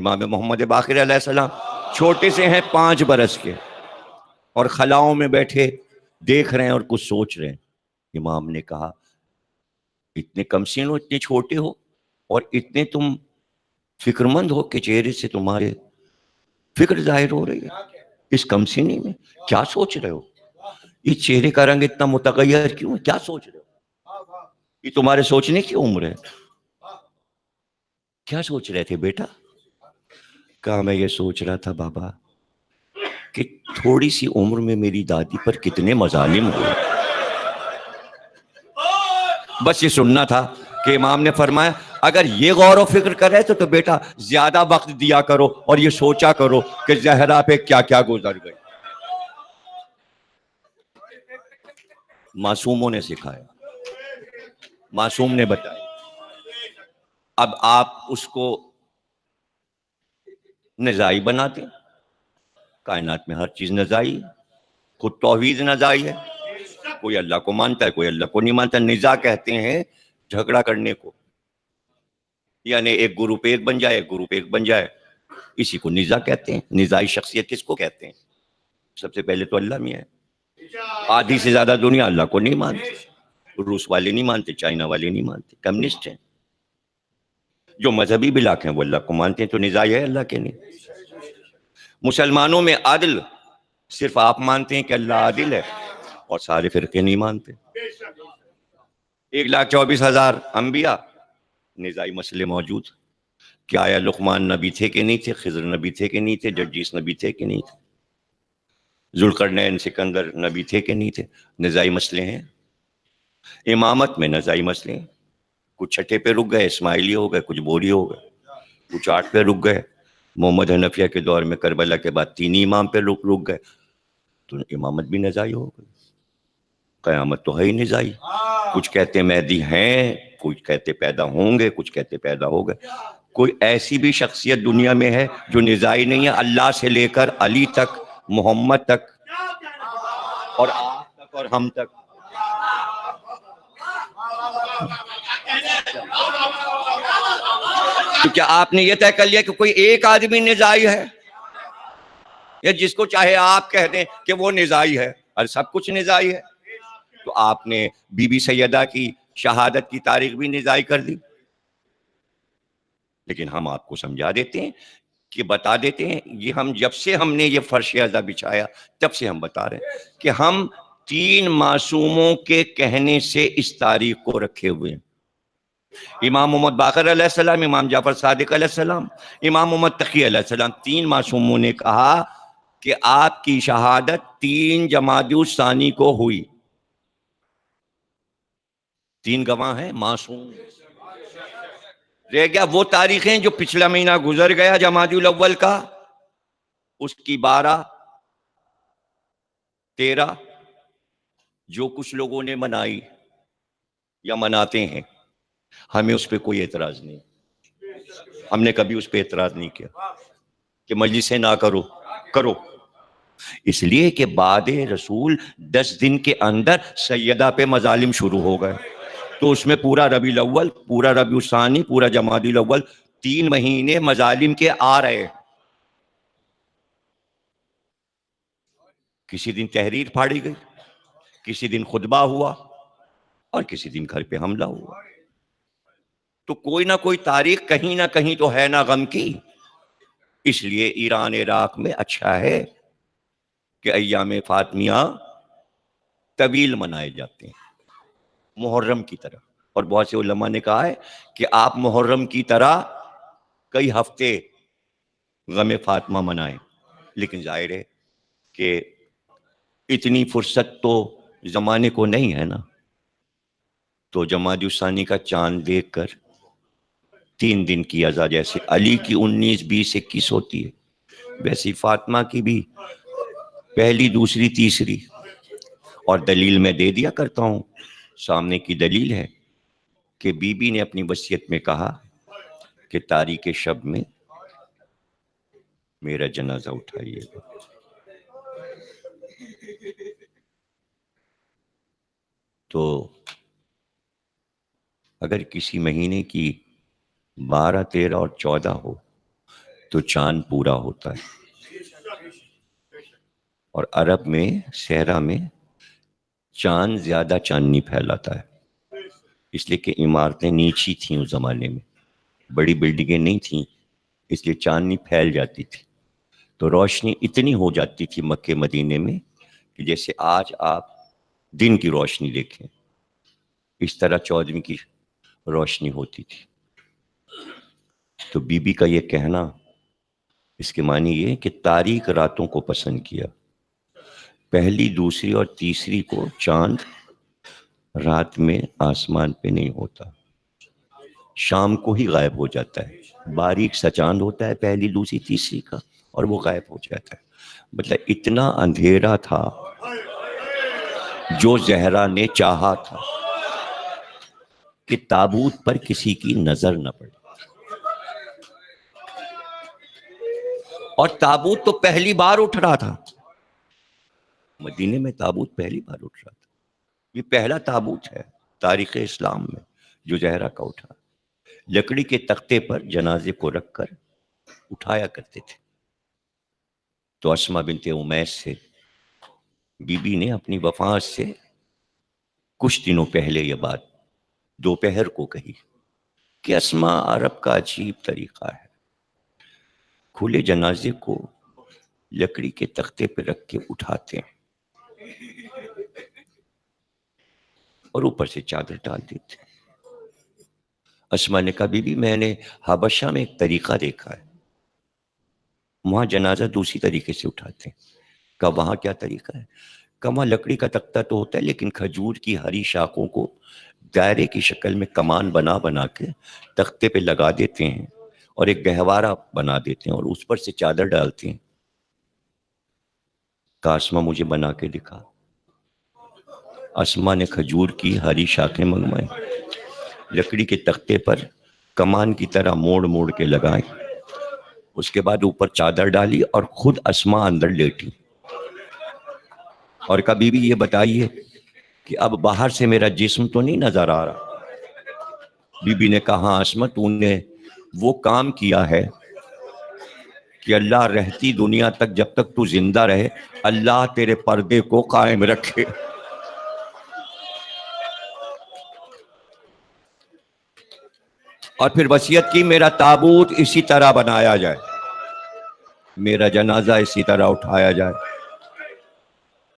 امام محمد باقر علیہ السلام چھوٹے سے ہیں 5 برس کے، اور خلاؤں میں بیٹھے دیکھ رہے ہیں اور کچھ سوچ رہے ہیں۔ امام نے کہا اتنے کم سین ہو، اتنے چھوٹے ہو، اور اتنے تم فکر مند ہو کہ چہرے سے تمہارے فکر ظاہر ہو رہی ہے، اس کم سینی میں کیا سوچ رہے ہو؟ اس چہرے کا رنگ اتنا متغیر کیوں ہے؟ کیا سوچ رہے ہو؟ یہ تمہارے سوچنے کی عمر ہے؟ کیا سوچ رہے تھے بیٹا؟ کہا میں یہ سوچ رہا تھا بابا کہ تھوڑی سی عمر میں میری دادی پر کتنے مظالم ہوئے۔ بس یہ سننا تھا کہ امام نے فرمایا اگر یہ غور و فکر کرے تو بیٹا زیادہ وقت دیا کرو اور یہ سوچا کرو کہ زہرا پہ کیا کیا گزر گئی۔ معصوموں نے سکھایا، معصوم نے بتایا۔ اب آپ اس کو نزاعی بناتے ہیں۔ کائنات میں ہر چیز نزاعی ہے، خود توحید نزاعی ہے، کوئی اللہ کو مانتا ہے کوئی اللہ کو نہیں مانتا۔ نزاع کہتے ہیں جھگڑا کرنے کو، یعنی ایک گروپ ایک بن جائے، ایک گروپ ایک بن جائے، اسی کو نزاع کہتے ہیں۔ نزاعی شخصیت کس کو کہتے ہیں؟ سب سے پہلے تو اللہ میں ہے۔ آدھی سے زیادہ دنیا اللہ کو نہیں مانتی، روس والے نہیں مانتے، چائنا والے نہیں مانتے، کمیونسٹ ہیں۔ جو مذہبی بلاک ہیں وہ اللہ کو مانتے ہیں، تو نزاعی ہے اللہ کے نہیں۔ مسلمانوں میں عدل صرف آپ مانتے ہیں کہ اللہ عادل ہے، اور سارے فرقے نہیں مانتے۔ 1,24,000 انبیاء، نزاعی مسئلے موجود۔ کیا آیا لقمان نبی تھے کہ نہیں تھے؟ خضر نبی تھے کہ نہیں تھے؟ جرجیس نبی تھے کہ نہیں تھے؟ ذوالقرنین سکندر نبی تھے کہ نہیں تھے؟ نزاعی مسئلے ہیں۔ امامت میں نزاعی مسئلے ہیں، کچھ چھٹے پہ رک گئے، اسماعیلی ہو گئے، کچھ بوری ہو گئے، کچھ 8 پہ رک گئے۔ محمد حنفیہ کے دور میں کربلا کے بعد 3 امام پہ رک گئے، تو امامت بھی نزاعی ہو گئی۔ قیامت تو ہے ہی نزاعی، کچھ کہتے مہدی ہیں، کچھ کہتے پیدا ہوں گے، کچھ کہتے پیدا ہو گئے۔ کوئی ایسی بھی شخصیت دنیا میں ہے جو نزاعی نہیں ہے؟ اللہ سے لے کر علی تک، محمد تک، اور آپ تک، اور ہم تک۔ تو کیا آپ نے یہ طے کر لیا کہ کوئی ایک آدمی نزاعی ہے، یا جس کو چاہے آپ کہہ دیں کہ وہ نزاعی ہے اور سب کچھ نزاعی ہے؟ تو آپ نے بی بی سیدہ کی شہادت کی تاریخ بھی نزاعی کر دی۔ لیکن ہم آپ کو سمجھا دیتے ہیں کہ بتا دیتے ہیں، یہ جب سے ہم نے یہ فرش ازاں بچھایا تب سے ہم بتا رہے ہیں کہ ہم 3 معصوموں کے کہنے سے اس تاریخ کو رکھے ہوئے ہیں۔ امام محمد باقر علیہ السلام، امام جعفر صادق علیہ السلام، امام محمد تقی علیہ السلام، 3 معصوموں نے کہا کہ آپ کی شہادت 3 جمادی الثانی کو ہوئی۔ 3 گواہ ہیں معصوم۔ رہ گیا وہ تاریخیں جو پچھلا مہینہ گزر گیا جمادی الاول کا، اس کی 12، 13 جو کچھ لوگوں نے منائی یا مناتے ہیں، ہمیں اس پہ کوئی اعتراض نہیں۔ ہم نے کبھی اس پہ اعتراض نہیں کیا کہ مجلسیں نہ کرو، اس لیے کہ بعد رسول 10 دن کے اندر سیدہ پہ مظالم شروع ہو گئے، تو اس میں پورا ربیع الاول، پورا ربیع الثانی، پورا جمادی الاول، 3 مہینے مظالم کے آ رہے۔ کسی دن تحریر پھاڑی گئی، کسی دن خطبہ ہوا، اور کسی دن گھر پہ حملہ ہوا۔ تو کوئی نہ کوئی تاریخ کہیں نہ کہیں تو ہے نا غم کی۔ اس لیے ایران عراق میں اچھا ہے کہ ایام فاطمیہ طویل منائے جاتے ہیں، محرم کی طرح۔ اور بہت سے علماء نے کہا ہے کہ آپ محرم کی طرح کئی ہفتے غم فاطمہ منائیں، لیکن ظاہر ہے کہ اتنی فرصت تو زمانے کو نہیں ہے نا۔ تو جمادی الثانی کا چاند دیکھ کر 3 دن کی ازاں، جیسے علی کی 19، 20، 21 ہوتی ہے، ویسی فاطمہ کی بھی 1، 2، 3۔ اور دلیل میں دے دیا کرتا ہوں، سامنے کی دلیل ہے کہ بی بی نے اپنی وصیت میں کہا کہ تاریک شب میں میرا جنازہ اٹھائیے گا۔ تو اگر کسی مہینے کی 12، 13 اور 14 ہو تو چاند پورا ہوتا ہے. اور عرب میں صحرا میں چاند زیادہ چاندنی پھیلاتا ہے، اس لیے کہ عمارتیں نیچی تھیں اس زمانے میں، بڑی بلڈنگیں نہیں تھیں، اس لیے چاندنی پھیل جاتی تھی. تو روشنی اتنی ہو جاتی تھی مکے مدینے میں کہ جیسے آج آپ دن کی روشنی دیکھیں، اس طرح 14ویں کی روشنی ہوتی تھی. تو بی بی کا یہ کہنا، اس کے معنی یہ کہ تاریک راتوں کو پسند کیا. پہلی، دوسری اور تیسری کو چاند رات میں آسمان پہ نہیں ہوتا، شام کو ہی غائب ہو جاتا ہے. باریک سا چاند ہوتا ہے پہلی، دوسری، تیسری کا، اور وہ غائب ہو جاتا ہے. مطلب اتنا اندھیرا تھا جو زہرا نے چاہا تھا کہ تابوت پر کسی کی نظر نہ پڑے. اور تابوت تو پہلی بار اٹھ رہا تھا مدینے میں، تابوت پہلی بار اٹھ رہا تھا. یہ پہلا تابوت ہے تاریخ اسلام میں جو زہرا کا اٹھا. لکڑی کے تختے پر جنازے کو رکھ کر اٹھایا کرتے تھے. تو اسما بنت امیس سے بی بی نے اپنی وفات سے کچھ دنوں پہلے یہ بات دوپہر کو کہی کہ اسما، عرب کا عجیب طریقہ ہے، کھلے جنازے کو لکڑی کے تختے پہ رکھ کے اٹھاتے ہیں اور اوپر سے چادر ڈال دیتے ہیں. اسما نے کہا بی بی، میں نے حبشہ میں ایک طریقہ دیکھا ہے، وہاں جنازہ دوسری طریقے سے اٹھاتے ہیں. کہا وہاں کیا طریقہ ہے؟ کہا وہاں لکڑی کا تختہ تو ہوتا ہے لیکن کھجور کی ہری شاخوں کو دائرے کی شکل میں کمان بنا بنا کے تختے پہ لگا دیتے ہیں اور ایک گہوارہ بنا دیتے ہیں اور اس پر سے چادر ڈالتے ہیں. کہا اسما مجھے بنا کے دکھا. اسما نے کھجور کی ہری شاخیں منگوائی، لکڑی کے تختے پر کمان کی طرح موڑ موڑ کے لگائیں، اس کے بعد اوپر چادر ڈالی اور خود اسما اندر لیٹی اور کہا بی بی یہ بتائیے کہ اب باہر سے میرا جسم تو نہیں نظر آ رہا؟ بی بی نے کہا ہاں اسما، تو نے وہ کام کیا ہے کہ اللہ رہتی دنیا تک جب تک تو زندہ رہے اللہ تیرے پردے کو قائم رکھے. اور پھر وصیت کی میرا تابوت اسی طرح بنایا جائے، میرا جنازہ اسی طرح اٹھایا جائے.